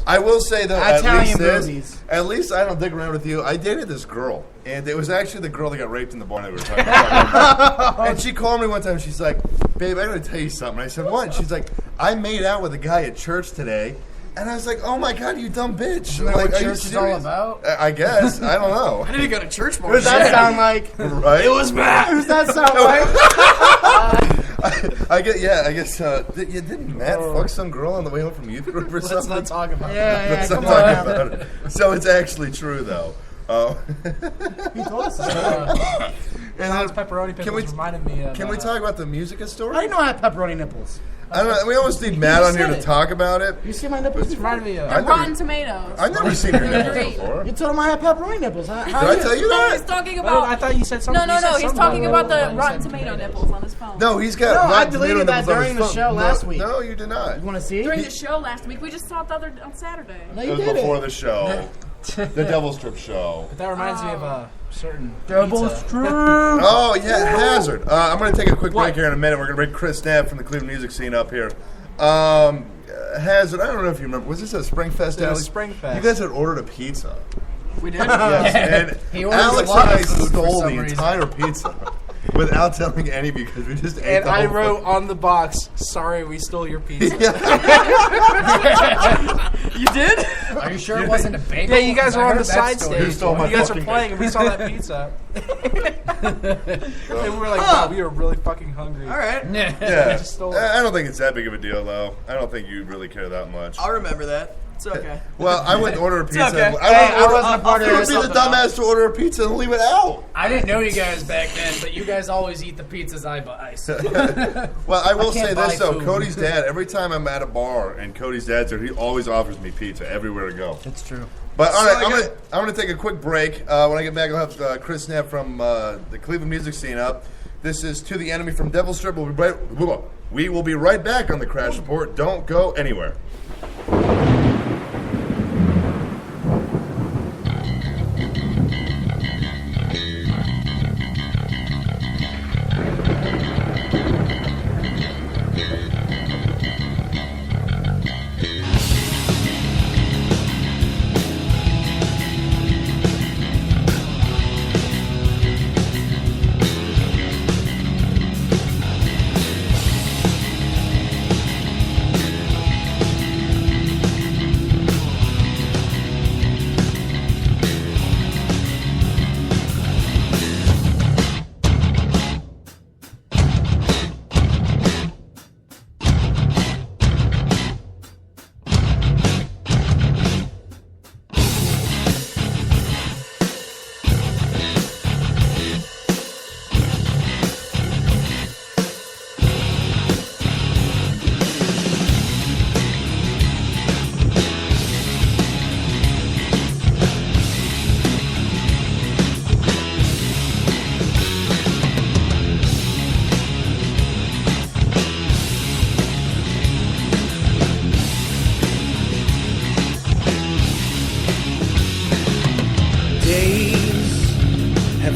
I will say though, Italian movies. At least I don't dig around with you. I dated this girl, and it was actually the girl that got raped in the bar that we were talking about. And she called me one time. She's like, "Babe, I got to tell you something." I said, "What?" She's like, "I made out with a guy at church today." And I was like, "Oh my god, you dumb bitch!" Isn't that like, what church is all about? I guess. I don't know. I didn't go to church more. What does that sound like? Right? It was bad. What does that sound like? I guess. Didn't Matt fuck some girl on the way home from youth group or something? Let's not talk about Yeah, Let's not come talk on. about it. So it's actually true, though. He told us. John's pepperoni pickles reminded me of... Can we talk about the music story? I didn't know I had pepperoni nipples. I don't know. We almost need Matt on here to talk about it. You see my nipples? It reminded me of... I've Rotten Tomatoes. I've never seen your nipples Great. before. You told him I had pepperoni nipples. How Did I tell you No, he's that? talking I about... thought you said something. No, he's talking about the You Rotten said Tomato tomatoes. nipples on his phone. No, he's got. No, I Rotten deleted Tomato that nipples on during his the phone. show last week. No, you did not. You want to see? During the show last week, we just saw it on Saturday. No, It you was did before it. the show. The Devil Strip show. But that reminds me of a certain Double pizza. strip. Oh, yeah, Hazard. I'm going to take a quick break here in a minute. We're going to bring Chris Knapp from the Cleveland music scene up here. Hazard, I don't know if you remember. Was this a Springfest? It was Springfest. You guys had ordered a pizza. We did? Yes, and He orders Alex a lot and I of food for stole some the reason. entire pizza without telling any because we just ate And the I whole wrote thing. on the box, "Sorry, we stole your pizza." You did? Are you sure it wasn't a bagel? Yeah, you guys I were on heard the that side story. stage. You stole my You guys were fucking playing, and we saw that pizza. And we were like, wow, we were really fucking hungry. All right. Yeah. just stole it. I don't think it's that big of a deal, though. I don't think you really care that much. I'll remember that. It's okay. Well, I wouldn't order a pizza. okay. I wasn't a part of I would this. be the dumbass to order a pizza and leave it out. I didn't know you guys back then, but you guys always eat the pizzas I buy. So. Well, I will can't say this, buy though. food. Cody's dad, every time I'm at a bar and Cody's dad's there, he always offers me pizza everywhere I go. It's true. But all So right, I I'm gonna take a quick break. When I get back, I'll have Chris Knapp from the Cleveland music scene up. This is To the Enemy from Devil Strip. We will be right back on the Crash Report. Don't go anywhere.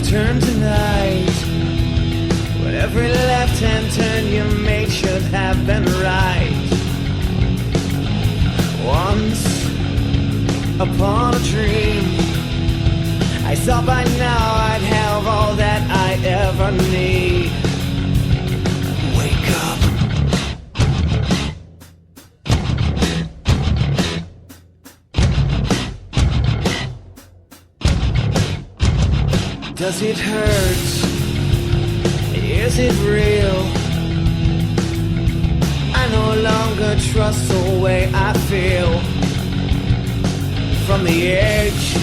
Turn tonight. When every left-hand turn you made should have been right. Once upon a dream, I thought by now I'd have all that I ever need. Wake up. Does it hurt? Is it real? I no longer trust the way I feel. From the edge,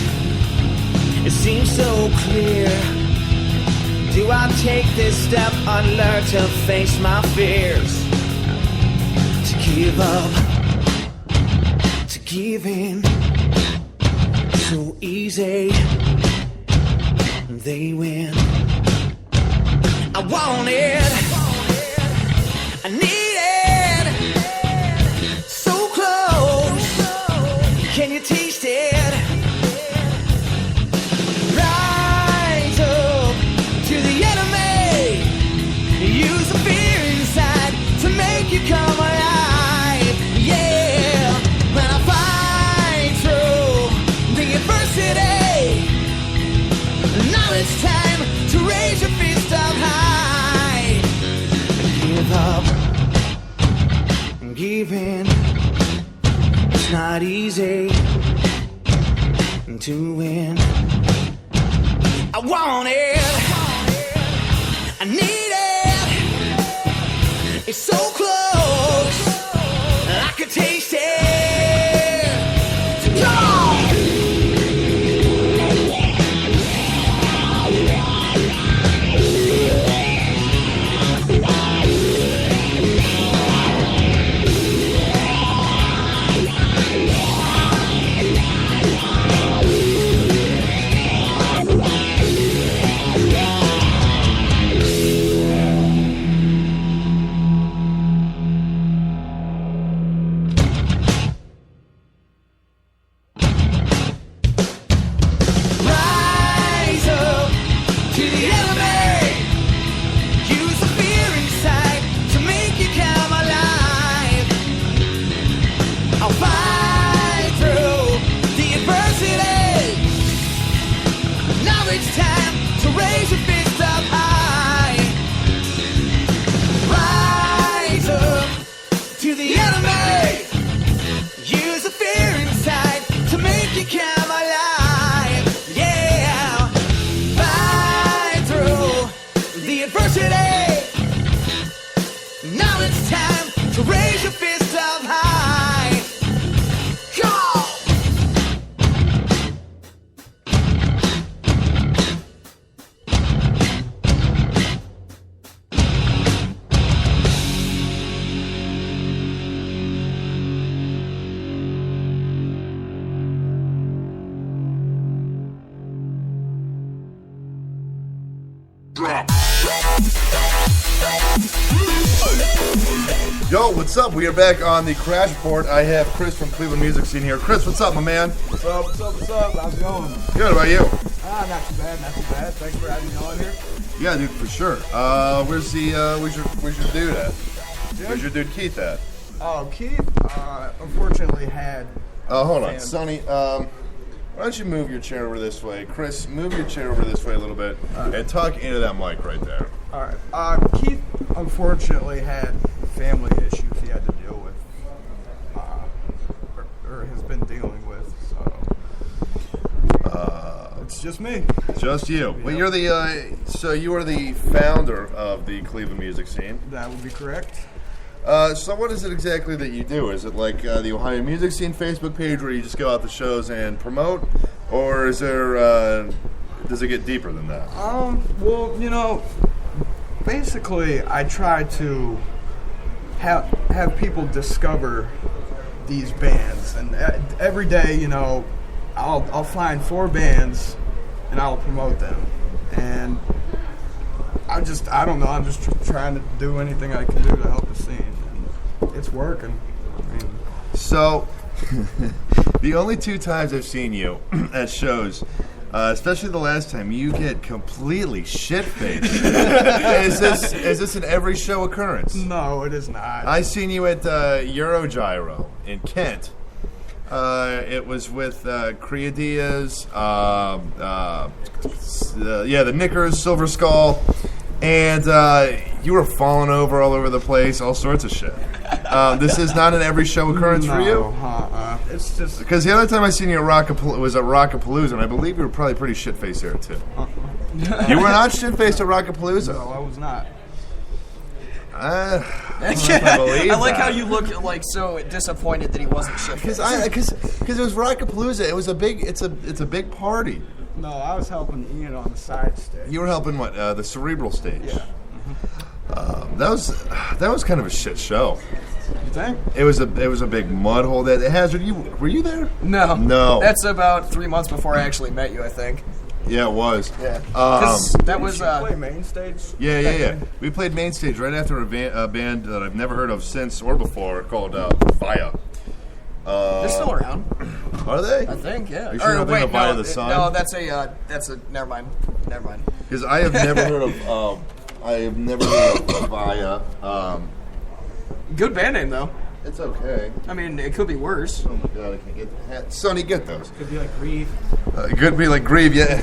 it seems so clear. Do I take this step and learn to face my fears? To give up, to give in, so easy. They win. I want it, I need it, so close. Can you taste it? Rise up to the enemy. Use the fear inside to make you come alive. Yeah, when I it's not easy to win. I want it, I need it. It's so close, I can taste it. Yo, what's up? We are back on the Crash Report. I have Kris from Cleveland Music Scene here. Kris, what's up, my man? What's up, what's up, what's up? How's it going? Good, how about you? Not too bad, not too bad. Thanks for having me on here. Yeah, dude, for sure. Where's your dude at? Where's your dude Keith at? Oh, Keith, unfortunately had... Hold on. Sonny, why don't you move your chair over this way? Kris, move your chair over this way a little bit and talk into that mic right there. All right. Keith, unfortunately, had family issues he had to deal with, or has been dealing with, so... it's just me. Just you. Yep. Well, you're the, so you are the founder of the Cleveland Music Scene. That would be correct. So what is it exactly that you do? Is it like the Ohio Music Scene Facebook page where you just go out to shows and promote? Or is there, does it get deeper than that? Well, you know, basically I try to have people discover these bands. And every day, you know, I'll find 4 bands and I'll promote them. And I don't know, I'm just trying to do anything I can do to help the scene. And it's working. I mean, so, the only 2 times I've seen you at shows, especially the last time, you get completely shit-faced. Is this an every show occurrence? No, it is not. I seen you at Eurogyro in Kent. It was with Creadias, the Knickers, Silver Skull, and you were falling over all over the place, all sorts of shit. This is not an every show occurrence for you? It's just... Because the other time I seen you at was at Rockapalooza, and I believe you were probably pretty shit-faced there, too. You were not shit-faced at Rockapalooza? No, I was not. I believe I like that. how you look like so disappointed that he wasn't shit. Because it was Rockapalooza. It was a big party. No, I was helping Ian on the side stage. You were helping what? The cerebral stage. Yeah. That was kind of a shit show. You think? It was a big mud hole. That Hazard, were you there? No. That's about 3 months before I actually met you, I think. Yeah, it was. Yeah. That was play main stage. Yeah. We played main stage right after a band that I've never heard of since or before called Via. They're still around. Are they? I think, yeah. Are you sure you're thinking of Via the Sun? No, that's a never mind. Because I have never heard of Via. Good band name though. It's okay. I mean, it could be worse. Oh my god, I can't get that. Sonny, get those. Could be like Reef. Could be like Grieve, yeah.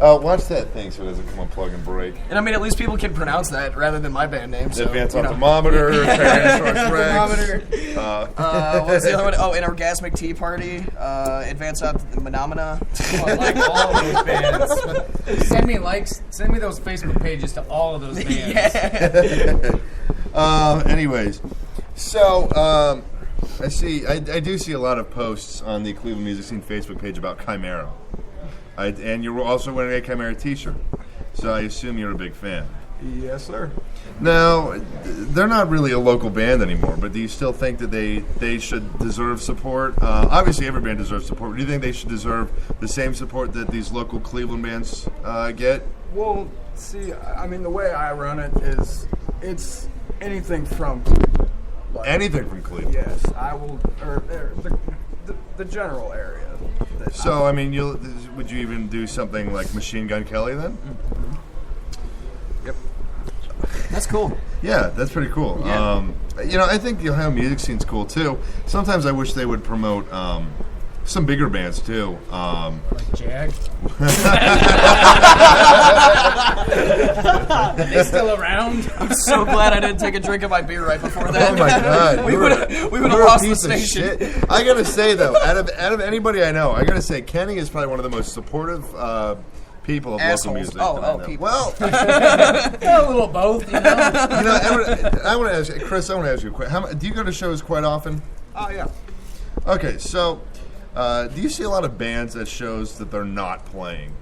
Watch that thing so it doesn't come on plug and break. And I mean, at least people can pronounce that rather than my band name. So, Advanced Optimometer, Tyrannosaurus Rex. What was the other one? Oh, An Orgasmic Tea Party, Advanced Phenomena. I like all of those bands. Send me those Facebook pages to all of those bands. Anyways, so I do see a lot of posts on the Cleveland Music Scene Facebook page about Chimera. And you're also wearing a Chimera t-shirt, so I assume you're a big fan. Yes, sir. Now, they're not really a local band anymore, but do you still think that they should deserve support? Obviously, every band deserves support. But do you think they should deserve the same support that these local Cleveland bands get? Well, see, I mean, the way I run it is it's anything from Cleveland. Like, Anything from Cleveland? Yes, I will, or the general area. So, I mean, would you even do something like Machine Gun Kelly then? Yep. That's cool. Yeah, that's pretty cool. Yeah. I think the Ohio music scene's cool too. Sometimes I wish they would promote some bigger bands too. Like Jag. They still around? I'm so glad I didn't take a drink of my beer right before that. Oh my God, we would have lost the station. Shit. I gotta say though, out of anybody I know, I gotta say Kenny is probably one of the most supportive people of Assholes. local music. Oh, that I know. people. Well, A little both, you know. I want to ask you, Kris. I want to ask you a question. Do you go to shows quite often? Oh, yeah. Okay, so do you see a lot of bands at shows that they're not playing?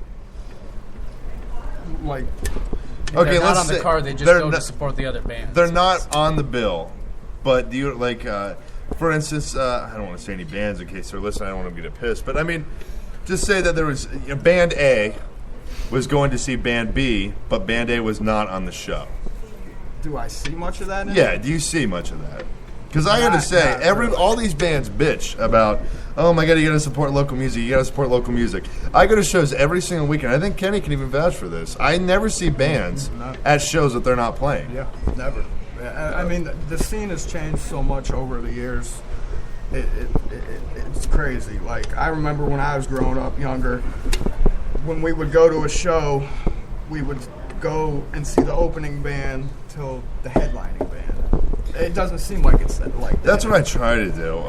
Like, Okay, They're not let's on the say card. They just they're go not- to support the other bands. They're not on the bill, but do you like? For instance, I don't want to say any bands in case they're listening. I don't want them to get pissed, but I mean, just say that there was band A was going to see band B, but band A was not on the show. do I see much of that? Yeah, do you see much of that? Because I gotta say, really. all these bands bitch about, oh my God, you gotta support local music. You gotta support local music. I go to shows every single weekend. I think Kenny can even vouch for this. I never see bands at shows that they're not playing. Yeah, never. I mean, the scene has changed so much over the years. It's crazy. Like, I remember when I was growing up younger, when we would go to a show, we would go and see the opening band till the headlining band. It doesn't seem like it's like that. That's what I try to do.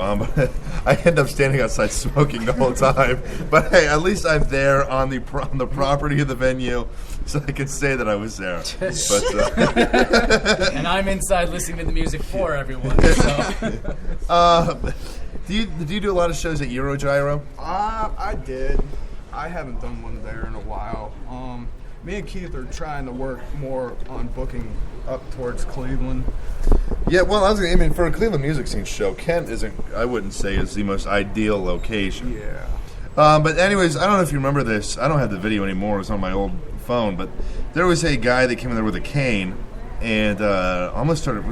I end up standing outside smoking the whole time. But hey, at least I'm there on the property of the venue, so I can say that I was there. But And I'm inside listening to the music for everyone. So. do you do a lot of shows at Eurogyro? I did. I haven't done one there in a while. Me and Keith are trying to work more on booking up towards Cleveland. Yeah, well, I mean, for a Cleveland music scene show, Kent isn't, I wouldn't say, is the most ideal location. Yeah. But anyways, I don't know if you remember this. I don't have the video anymore. It's on my old phone. But there was a guy that came in there with a cane and almost started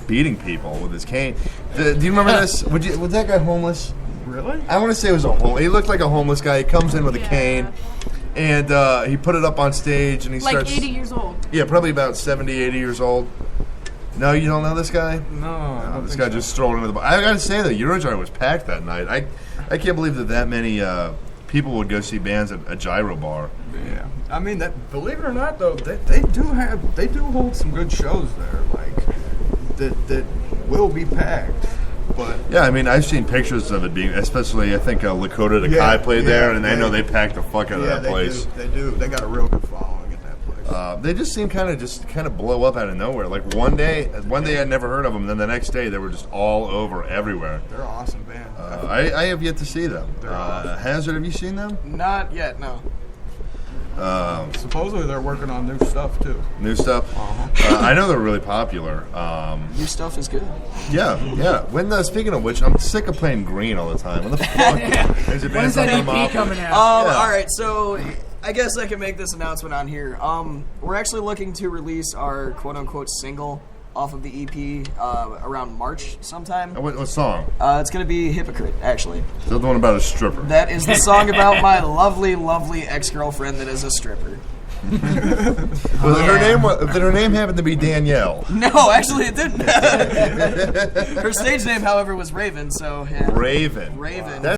beating people with his cane. Do you remember this? Was that guy homeless? Really? I want to say it was he looked like a homeless guy. He comes in with a cane. And he put it up on stage and he starts... Like 80 years old. Yeah, probably about 70, 80 years old. No, you don't know this guy? No. This guy just strolled into the bar. I gotta say though, Eurogyro was packed that night. I can't believe that many people would go see bands at a gyro bar. Yeah. I mean, believe it or not, though, they do hold some good shows there, like that will be packed. But yeah, I mean, I've seen pictures of it being, especially I think Lakota the Kai played there, and I know they packed the fuck out of that place. They do. They got a real good following at that place. They just seem kind of blow up out of nowhere. Like one day I'd never heard of them, and then the next day they were just all over everywhere. They're an awesome band. I have yet to see them. Awesome. Hazard, have you seen them? Not yet, no. Supposedly they're working on new stuff too. New stuff? I know they're really popular. New stuff is good. Yeah. When speaking of which, I'm sick of playing Green all the time. What the fuck? Is it When is that EP coming out? All right, so I guess I can make this announcement on here. We're actually looking to release our quote-unquote single off of the EP around March sometime. What song? It's going to be Hypocrite, actually. Is that the one about a stripper? That is the song about my lovely, lovely ex-girlfriend that is a stripper. Did her name happen to be Danielle? No, actually it didn't. Her stage name, however, was Raven, so yeah. Raven. Raven. Wow.